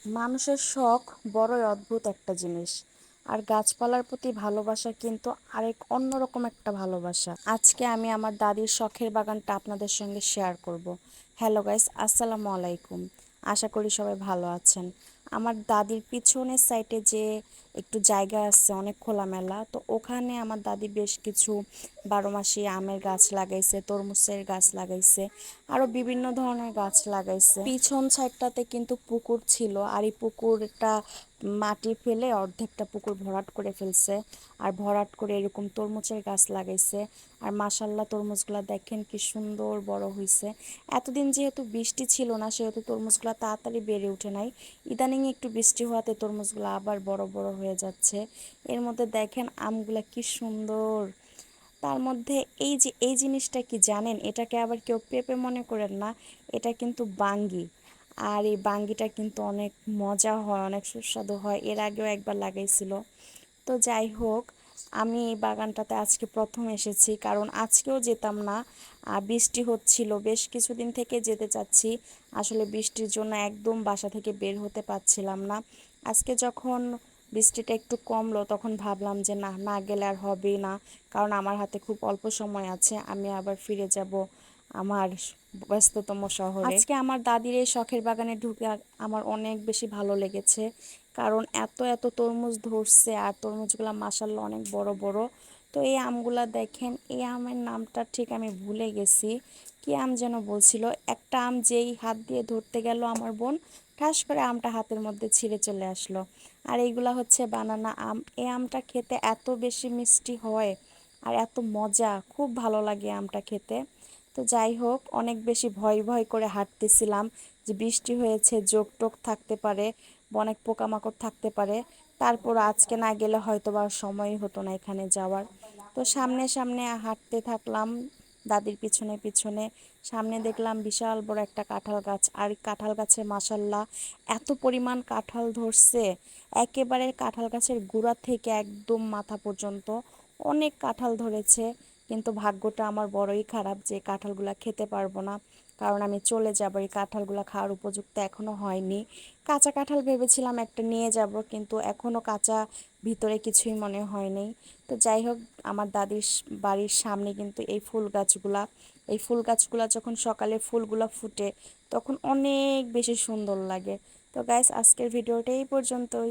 মানুষের শখ বড়ই অদ্ভুত একটা জিনিস। আর গাছপালার প্রতি ভালোবাসা কিন্তু আরেক অন্যরকম একটা ভালোবাসা। আজকে আমি আমার দাদির শখের বাগানটা আপনাদের সঙ্গে শেয়ার করব। হ্যালো গাইস, আসসালামু আলাইকুম। আশা করি সবাই ভালো আছেন। আমার দাদির পিছনের সাইডে যে একটু জায়গা আছে অনেক খোলামেলা, তো ওখানে আমার দাদি বেশ কিছু বারোমাসি আমের গাছ লাগাইছে, তরমুজের গাছ লাগাইছে, আরো বিভিন্ন ধরনের গাছ লাগাইছে। পিছন সাইডটাতে কিন্তু পুকুর ছিল, আর এই পুকুরটা মাটি ফেলে অর্ধেকটা পুকুর ভরাট করে ফেলছে। আর ভরাট করে এরকম তরমুজের গাছ লাগাইছে। আর মাশাল্লাহ তরমুজগুলা দেখেন কি সুন্দর বড় হয়েছে। এতদিন যেহেতু বৃষ্টি ছিল না, সেহেতু তরমুজগুলা তাড়াতাড়ি বেড়ে ওঠে নাই। ইদানিং একটু বৃষ্টি হওয়াতে তরমুজগুলো আবার বড় বড় হয়ে যাচ্ছে। এর মধ্যে দেখেন আমগুলা কি সুন্দর। তার মধ্যে এই জিনিসটা কি জানেন, এটাকে আবার কেউ পেঁপে মনে করেন না, এটা কিন্তু বাঙ্গি। আর এই বাঙ্গিটা কিন্তু অনেক মজা হয়, অনেক সুস্বাদু হয়। এর আগেও একবার লাগাইছিল। তো যাই হোক, আমি এই বাগানটাতে আজকে প্রথম এসেছি, কারণ আজকেও যেতাম না। বৃষ্টি হচ্ছিল, বেশ কিছুদিন থেকে যেতে চাচ্ছি। আসলে বৃষ্টির জন্য একদম বাসা থেকে বের হতে পারছিলাম না। আজকে যখন বৃষ্টিটা একটু কমলো, তখন ভাবলাম যে না, না গেলে আর হবেই না। কারণ আমার হাতে খুব অল্প সময় আছে, আমি আবার ফিরে যাব আমার ব্যস্ততম শহরে। আজকে আমার দাদির এই শখের বাগানে ঢুকে আমার অনেক বেশি ভালো লেগেছে। কারণ এত এত তরমুজ ধরছে, আর তরমুজগুলা মাশাআল্লাহ অনেক বড় বড়। তো এই আমগুলা দেখেন, এই আমের নামটা ঠিক আমি ভুলে গেছি। কি আম যেন বলছিল। একটা আম যেই হাত দিয়ে ধরতে গেল আমার বোন, ঠাস করে আমটা হাতের মধ্যে ছিঁড়ে চলে আসলো। আর এইগুলা হচ্ছে বানানা আম। এই আমটা খেতে এত বেশি মিষ্টি হয় আর এত মজা, খুব ভালো লাগে আমটা খেতে। তো যাই হোক, অনেক বেশি ভয় ভয় করে হাঁটতেছিলাম যে বৃষ্টি হয়েছে, জোক টোক থাকতে পারে, অনেক পোকামাকড় থাকতে পারে। তারপর আজকে না গেলে হয়তো বা সময়ই হতো না এখানে যাওয়ার। তো সামনে সামনে হাঁটতে থাকলাম দাদির পিছনে পিছনে। সামনে দেখলাম বিশাল বড় একটা কাঁঠাল গাছ, আর কাঁঠাল গাছে মাশাল্লাহ এত পরিমাণ কাঁঠাল ধরছে। একেবারে কাঁঠাল গাছের গোড়া থেকে একদম মাথা পর্যন্ত অনেক কাঁঠাল ধরেছে। কিন্তু ভাগ্যটা আমার বড়ই খারাপ যে কাঁঠালগুলা খেতে পারবো না, কারণ আমি চলে যাব। এই কাঁঠালগুলা খাওয়ার উপযুক্ত এখনো হয়নি। কাঁচা কাঁঠাল ভেবেছিলাম একটা নিয়ে যাব, কিন্তু এখনো কাঁচা, ভিতরে কিছুই মনে হয়নি। তো যাই হোক, আমার দাদির বাড়ির সামনে কিন্তু এই ফুল গাছগুলা যখন সকালে ফুলগুলা ফুটে, তখন অনেক বেশি সুন্দর লাগে। তো গাইস, আজকের ভিডিওটা এই পর্যন্তই।